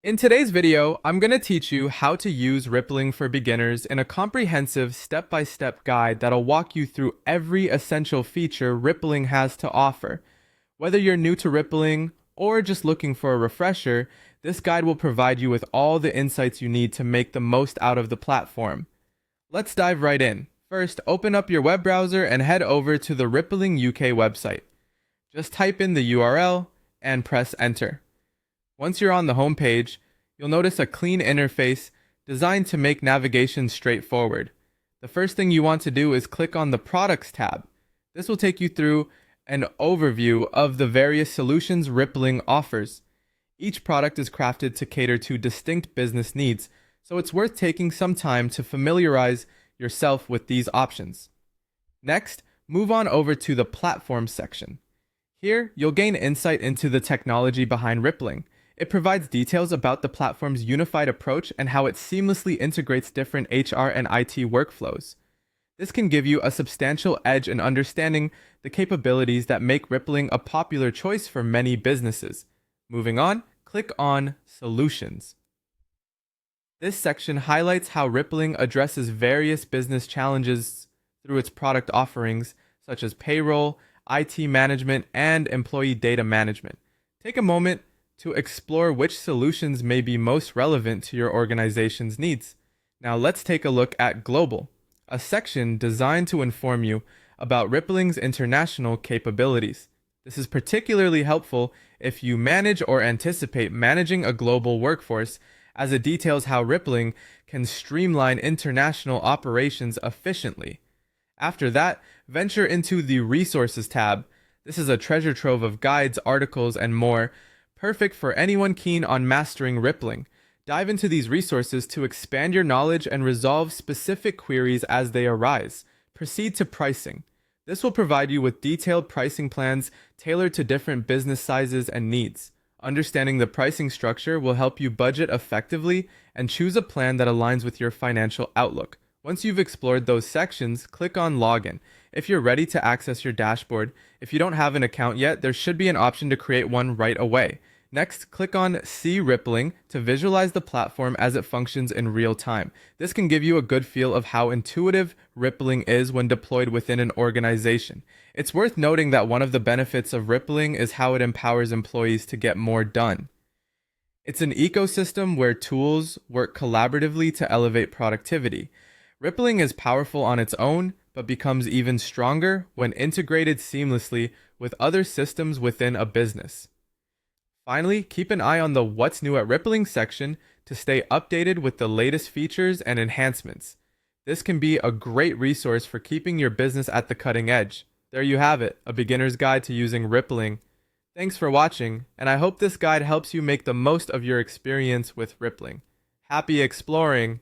In today's video, I'm going to teach you how to use Rippling for beginners in a comprehensive step-by-step guide that'll walk you through every essential feature Rippling has to offer. Whether you're new to Rippling or just looking for a refresher, this guide will provide you with all the insights you need to make the most out of the platform. Let's dive right in. First, open up your web browser and head over to the Rippling UK website. Just type in the URL and press enter. Once you're on the home page, you'll notice a clean interface designed to make navigation straightforward. The first thing you want to do is click on the Products tab. This will take you through an overview of the various solutions Rippling offers. Each product is crafted to cater to distinct business needs, so it's worth taking some time to familiarize yourself with these options. Next, move on over to the Platform section. Here, you'll gain insight into the technology behind Rippling. It provides details about the platform's unified approach and how it seamlessly integrates different HR and IT workflows. This can give you a substantial edge in understanding the capabilities that make Rippling a popular choice for many businesses. Moving on, click on Solutions. This section highlights how Rippling addresses various business challenges through its product offerings, such as payroll, IT management, and employee data management. Take a moment to explore which solutions may be most relevant to your organization's needs. Now let's take a look at Global, a section designed to inform you about Rippling's international capabilities. This is particularly helpful if you manage or anticipate managing a global workforce, as it details how Rippling can streamline international operations efficiently. After that, venture into the Resources tab. This is a treasure trove of guides, articles, and more, perfect for anyone keen on mastering Rippling. Dive into these resources to expand your knowledge and resolve specific queries as they arise. Proceed to Pricing. This will provide you with detailed pricing plans tailored to different business sizes and needs. Understanding the pricing structure will help you budget effectively and choose a plan that aligns with your financial outlook. Once you've explored those sections, click on Login. If you're ready to access your dashboard, if you don't have an account yet, there should be an option to create one right away. Next, click on See Rippling to visualize the platform as it functions in real time. This can give you a good feel of how intuitive Rippling is when deployed within an organization. It's worth noting that one of the benefits of Rippling is how it empowers employees to get more done. It's an ecosystem where tools work collaboratively to elevate productivity. Rippling is powerful on its own, but becomes even stronger when integrated seamlessly with other systems within a business. Finally, keep an eye on the What's New at Rippling section to stay updated with the latest features and enhancements. This can be a great resource for keeping your business at the cutting edge. There you have it, a beginner's guide to using Rippling. Thanks for watching, and I hope this guide helps you make the most of your experience with Rippling. Happy exploring!